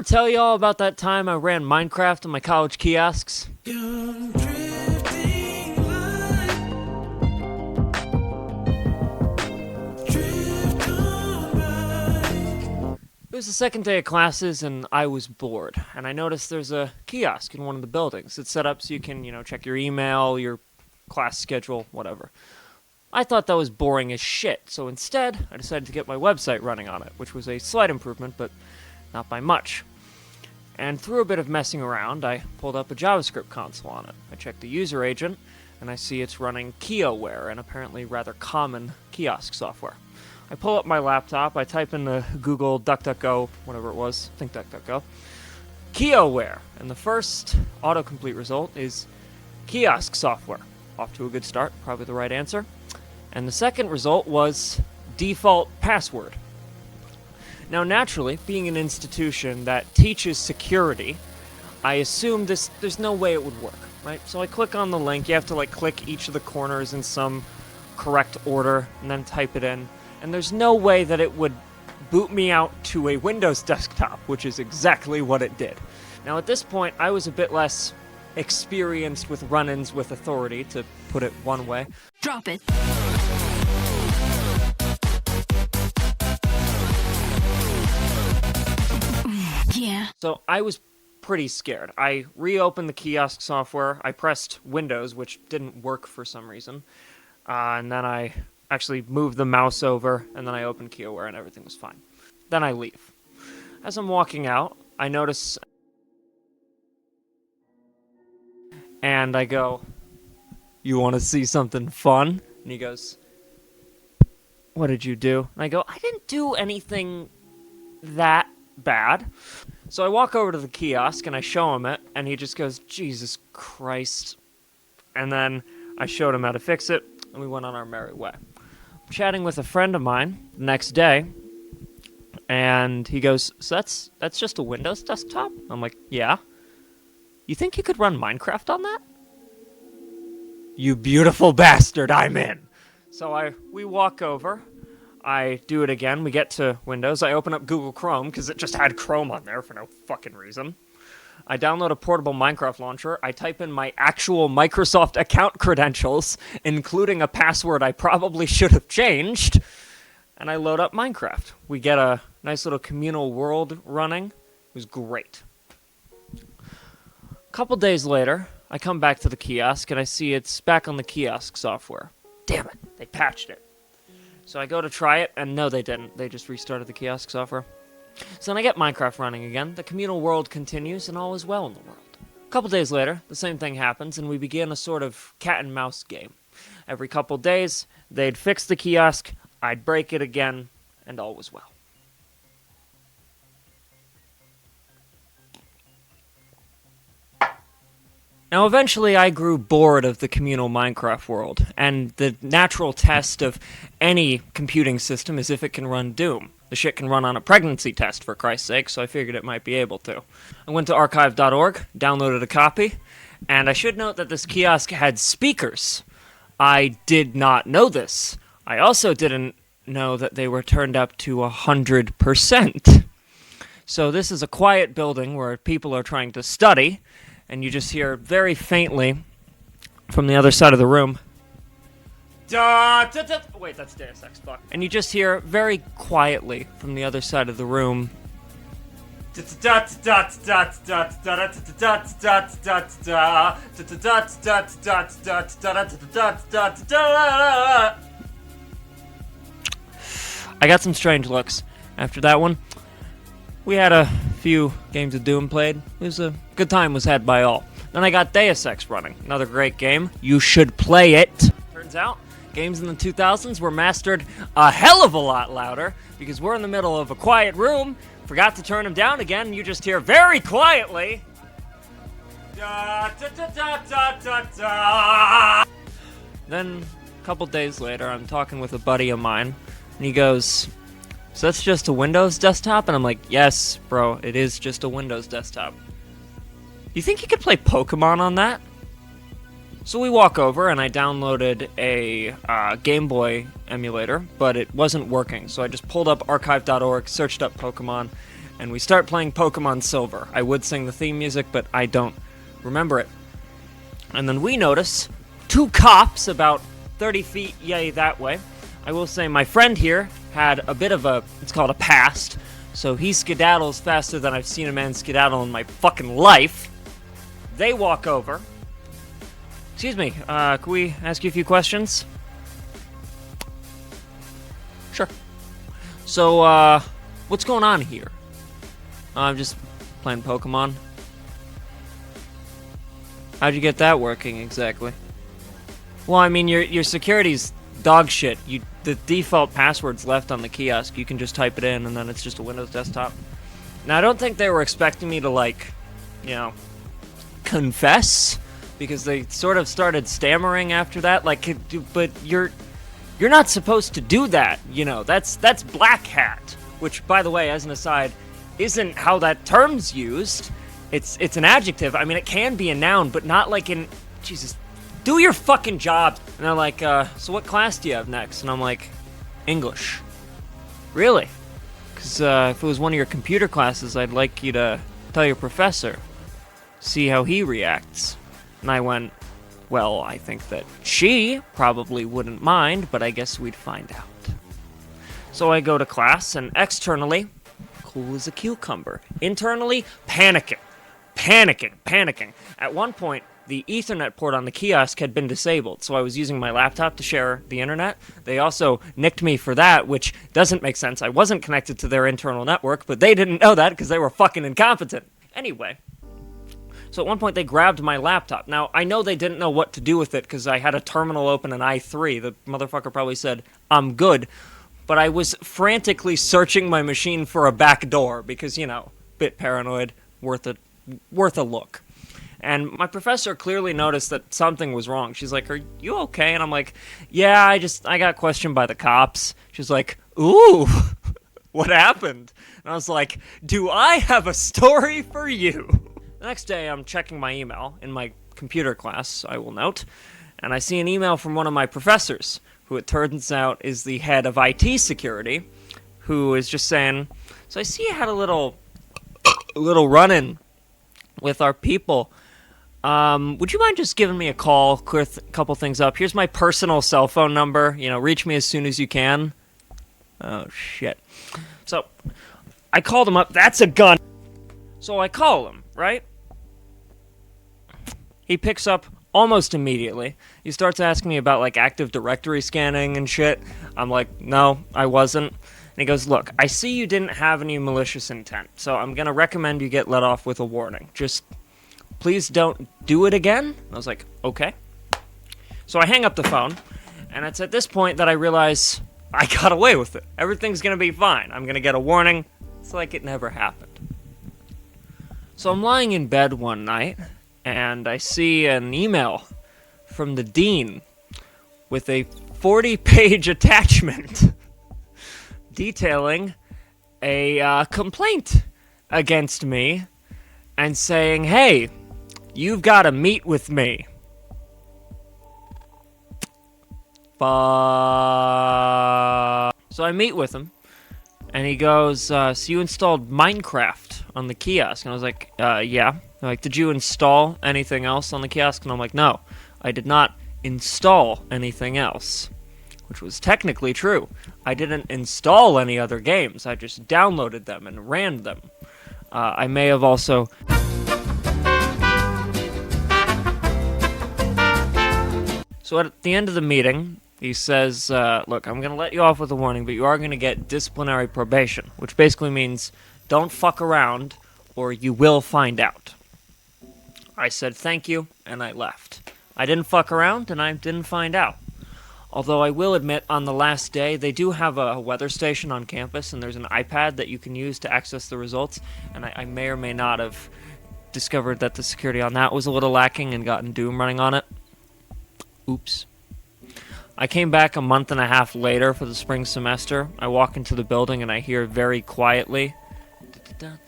tell y'all about that time I ran Minecraft on my college kiosks? It was the second day of classes, and I was bored. And I noticed there's a kiosk in one of the buildings. It's set up so you can, check your email, your class schedule, whatever. I thought that was boring as shit, so instead, I decided to get my website running on it, which was a slight improvement, but not by much. And through a bit of messing around, I pulled up a JavaScript console on it. I checked the user agent, and I see it's running KioWare, an apparently rather common kiosk software. I pull up my laptop, I type in the Google DuckDuckGo, whatever it was, I think DuckDuckGo, KioWare, and the first autocomplete result is kiosk software. Off to a good start, probably the right answer. And the second result was default password. Now, naturally, being an institution that teaches security, I assumed there's no way it would work, right? So I click on the link. You have to, click each of the corners in some correct order and then type it in. And there's no way that it would boot me out to a Windows desktop, which is exactly what it did. Now, at this point, I was a bit less experienced with run-ins with authority, to put it one way. Drop it. Yeah. So I was pretty scared. I reopened the kiosk software, I pressed Windows, which didn't work for some reason, and then I actually moved the mouse over, and then I opened KioWare and everything was fine. Then I leave. As I'm walking out, I notice, and I go, "You want to see something fun?" And he goes, "What did you do?" And I go, "I didn't do anything that bad." So I walk over to the kiosk and I show him it, and he just goes, "Jesus Christ." And then I showed him how to fix it, and we went on our merry way. I'm chatting with a friend of mine the next day, and he goes, "So that's just a Windows desktop?" I'm like, "Yeah." "You think you could run Minecraft on that?" "You beautiful bastard, I'm in." So we walk over, I do it again, we get to Windows, I open up Google Chrome, because it just had Chrome on there for no fucking reason. I download a portable Minecraft launcher, I type in my actual Microsoft account credentials, including a password I probably should have changed, and I load up Minecraft. We get a nice little communal world running. It was great. A couple days later, I come back to the kiosk, and I see it's back on the kiosk software. Damn it, they patched it. So I go to try it, and no, they didn't. They just restarted the kiosk software. So then I get Minecraft running again, the communal world continues, and all is well in the world. A couple days later, the same thing happens, and we begin a sort of cat-and-mouse game. Every couple days, they'd fix the kiosk, I'd break it again, and all was well. Now, eventually, I grew bored of the communal Minecraft world, and the natural test of any computing system is if it can run Doom. The shit can run on a pregnancy test, for Christ's sake, so I figured it might be able to. I went to archive.org, downloaded a copy, and I should note that this kiosk had speakers. I did not know this. I also didn't know that they were turned up to 100%. So this is a quiet building where people are trying to study, and you just hear very faintly from the other side of the room, da, da, da. Wait, that's Deus Ex, fuck. And you just hear very quietly from the other side of the room, I got some strange looks. After that one, we had a few games of Doom played. It was a good time was had by all. Then I got Deus Ex running. Another great game. You should play it. Turns out, games in the 2000s were mastered a hell of a lot louder, because we're in the middle of a quiet room, forgot to turn them down again, and you just hear very quietly, da, da, da, da, da, da, da. Then, a couple days later, I'm talking with a buddy of mine, and he goes, "So that's just a Windows desktop?" And I'm like, "Yes, bro, it is just a Windows desktop." "You think you could play Pokemon on that?" So we walk over, and I downloaded a Game Boy emulator, but it wasn't working. So I just pulled up archive.org, searched up Pokemon, and we start playing Pokemon Silver. I would sing the theme music, but I don't remember it. And then we notice 2 cops about 30 feet yay that way. I will say my friend here had a bit of it's called a past, so he skedaddles faster than I've seen a man skedaddle in my fucking life. They walk over. Excuse me, can we ask you a few questions? Sure. So, what's going on here? I'm just playing Pokemon. How'd you get that working, exactly? Well, I mean, your security's dog shit. The default password's left on the kiosk. You can just type it in, and then it's just a Windows desktop. Now, I don't think they were expecting me to, like, you know, confess, because they sort of started stammering after that. Like, but you're not supposed to do that, you know. That's black hat, which, by the way, as an aside, isn't how that term's used. It's an adjective. I mean, it can be a noun, but not like in... Jesus, do your fucking job. And they're like, so what class do you have next? And I'm like, English. Really? Because if it was one of your computer classes, I'd like you to tell your professor. See how he reacts. And I went, well, I think that she probably wouldn't mind, but I guess we'd find out. So I go to class, and externally, cool as a cucumber. Internally, panicking. At one point, the Ethernet port on the kiosk had been disabled, so I was using my laptop to share the internet. They also nicked me for that, which doesn't make sense. I wasn't connected to their internal network, but they didn't know that because they were fucking incompetent. Anyway, so at one point they grabbed my laptop. Now, I know they didn't know what to do with it because I had a terminal open in i3. The motherfucker probably said, I'm good. But I was frantically searching my machine for a back door because, you know, bit paranoid, worth a look. And my professor clearly noticed that something was wrong. She's like, are you okay? And I'm like, yeah, I got questioned by the cops. She's like, ooh, what happened? And I was like, do I have a story for you? The next day, I'm checking my email in my computer class, I will note, and I see an email from one of my professors, who it turns out is the head of IT security, who is just saying, so I see you had a little run-in with our people. Would you mind just giving me a call, clear a couple things up? Here's my personal cell phone number. You know, reach me as soon as you can. Oh, shit. So, I called him up. That's a gun. So I call him, right? He picks up almost immediately. He starts asking me about, like, Active Directory scanning and shit. I'm like, no, I wasn't. And he goes, look, I see you didn't have any malicious intent, so I'm going to recommend you get let off with a warning. Just... please don't do it again. And I was like, okay. So I hang up the phone, and it's at this point that I realize I got away with it. Everything's gonna be fine. I'm gonna get a warning. It's like it never happened. So I'm lying in bed one night, and I see an email from the dean with a 40-page attachment detailing a complaint against me and saying, hey, you've got to meet with me. So I meet with him, and he goes, so you installed Minecraft on the kiosk? And I was like, yeah. They're like, did you install anything else on the kiosk? And I'm like, no, I did not install anything else. Which was technically true. I didn't install any other games. I just downloaded them and ran them. I may have also... So at the end of the meeting, he says, look, I'm going to let you off with a warning, but you are going to get disciplinary probation, which basically means don't fuck around or you will find out. I said thank you, and I left. I didn't fuck around, and I didn't find out. Although I will admit, on the last day, they do have a weather station on campus, and there's an iPad that you can use to access the results, and I may or may not have discovered that the security on that was a little lacking and gotten Doom running on it. Oops. I came back a month and a half later for the spring semester. I walk into the building, and I hear very quietly... And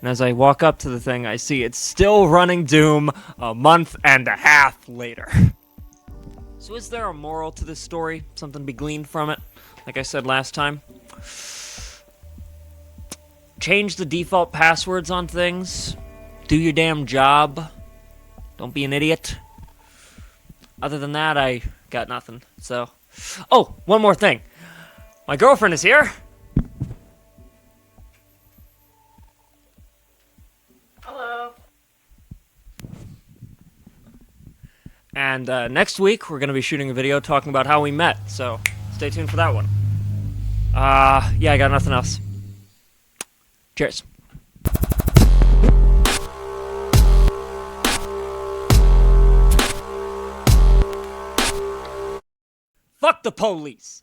as I walk up to the thing, I see it's still running Doom a month and a half later. So is there a moral to this story? Something to be gleaned from it? Like I said last time. Change the default passwords on things. Do your damn job. Don't be an idiot. Other than that, I got nothing. So, oh, one more thing. My girlfriend is here. Hello. And next week, we're going to be shooting a video talking about how we met. So, stay tuned for that one. Yeah, I got nothing else. Cheers. Fuck the police.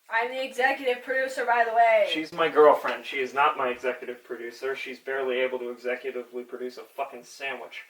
I'm the executive producer, by the way. She's my girlfriend. She is not my executive producer. She's barely able to executively produce a fucking sandwich.